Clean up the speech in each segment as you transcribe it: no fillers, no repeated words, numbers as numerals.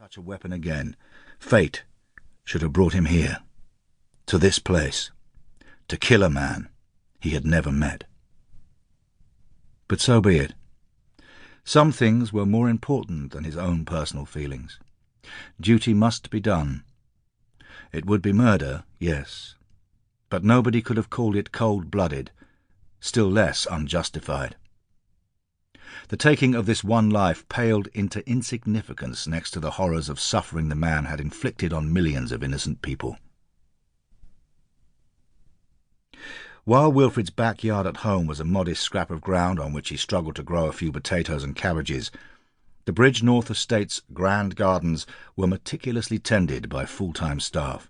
such a weapon again, fate should have brought him here, to this place, to kill a man he had never met. But so be it. Some things were more important than his own personal feelings. Duty must be done. It would be murder, yes, but nobody could have called it cold-blooded, still less unjustified. The taking of this one life paled into insignificance next to the horrors of suffering the man had inflicted on millions of innocent people. While Wilfrid's backyard at home was a modest scrap of ground on which he struggled to grow a few potatoes and cabbages, the Bridge North Estate's grand gardens were meticulously tended by full-time staff.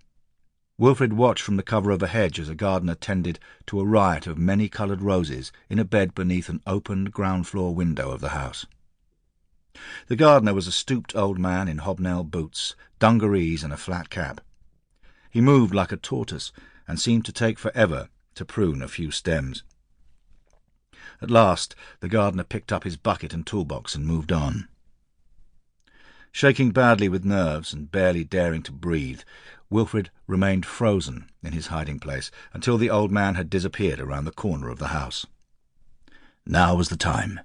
Wilfrid watched from the cover of a hedge as a gardener tended to a riot of many-coloured roses in a bed beneath an opened ground-floor window of the house. The gardener was a stooped old man in hobnail boots, dungarees and a flat cap. He moved like a tortoise and seemed to take forever to prune a few stems. At last the gardener picked up his bucket and toolbox and moved on. Shaking badly with nerves and barely daring to breathe, Wilfrid remained frozen in his hiding place until the old man had disappeared around the corner of the house. Now was the time.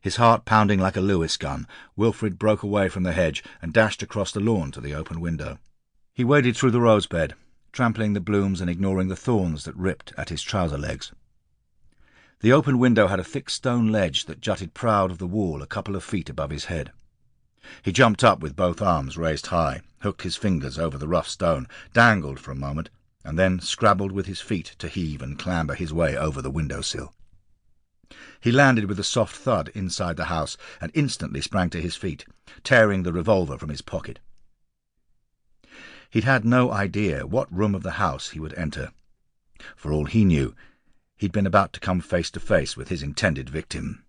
His heart pounding like a Lewis gun, Wilfrid broke away from the hedge and dashed across the lawn to the open window. He waded through the rose bed, trampling the blooms and ignoring the thorns that ripped at his trouser legs. The open window had a thick stone ledge that jutted proud of the wall a couple of feet above his head. He jumped up with both arms raised high, hooked his fingers over the rough stone, dangled for a moment, and then scrabbled with his feet to heave and clamber his way over the window-sill. He landed with a soft thud inside the house and instantly sprang to his feet, tearing the revolver from his pocket. He'd had no idea what room of the house he would enter. For all he knew, he'd been about to come face to face with his intended victim.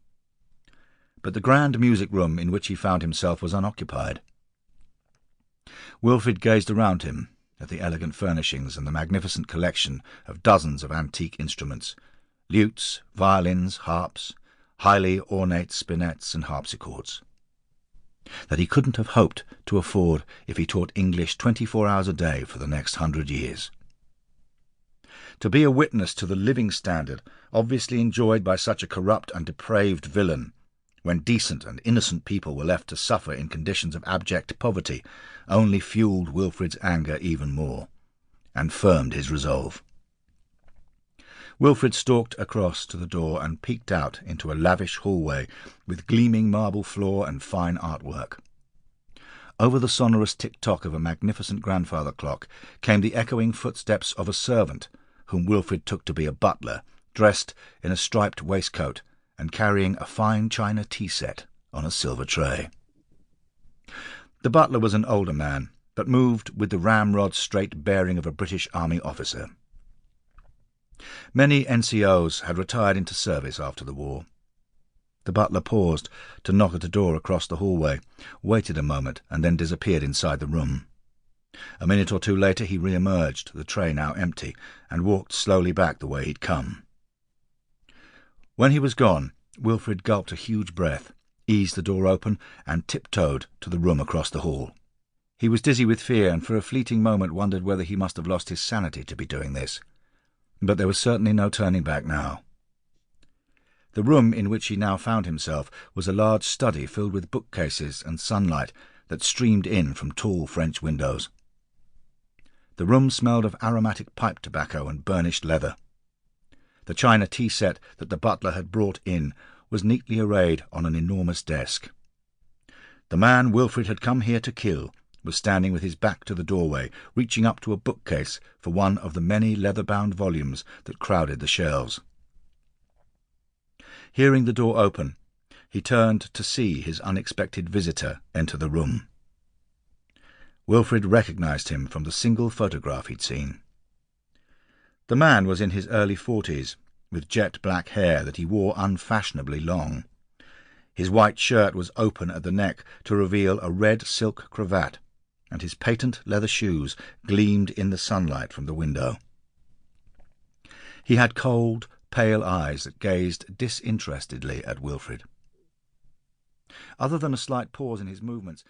But the grand music room in which he found himself was unoccupied. Wilfrid gazed around him at the elegant furnishings and the magnificent collection of dozens of antique instruments, lutes, violins, harps, highly ornate spinets and harpsichords, that he couldn't have hoped to afford if he taught English 24 hours a day for the next 100 years. To be a witness to the living standard obviously enjoyed by such a corrupt and depraved villain, when decent and innocent people were left to suffer in conditions of abject poverty, only fuelled Wilfrid's anger even more, and firmed his resolve. Wilfrid stalked across to the door and peeked out into a lavish hallway with gleaming marble floor and fine artwork. Over the sonorous tick-tock of a magnificent grandfather clock came the echoing footsteps of a servant, whom Wilfrid took to be a butler, dressed in a striped waistcoat and carrying a fine china tea-set on a silver tray. The butler was an older man, but moved with the ramrod-straight bearing of a British Army officer. Many NCOs had retired into service after the war. The butler paused to knock at a door across the hallway, waited a moment, and then disappeared inside the room. A minute or two later he re-emerged, the tray now empty, and walked slowly back the way he'd come. When he was gone, Wilfrid gulped a huge breath, eased the door open, and tiptoed to the room across the hall. He was dizzy with fear, and for a fleeting moment wondered whether he must have lost his sanity to be doing this. But there was certainly no turning back now. The room in which he now found himself was a large study filled with bookcases and sunlight that streamed in from tall French windows. The room smelled of aromatic pipe tobacco and burnished leather. The china tea-set that the butler had brought in was neatly arrayed on an enormous desk. The man Wilfrid had come here to kill was standing with his back to the doorway, reaching up to a bookcase for one of the many leather-bound volumes that crowded the shelves. Hearing the door open, he turned to see his unexpected visitor enter the room. Wilfrid recognized him from the single photograph he'd seen. The man was in his early 40s, with jet-black hair that he wore unfashionably long. His white shirt was open at the neck to reveal a red silk cravat, and his patent leather shoes gleamed in the sunlight from the window. He had cold, pale eyes that gazed disinterestedly at Wilfrid. Other than a slight pause in his movements,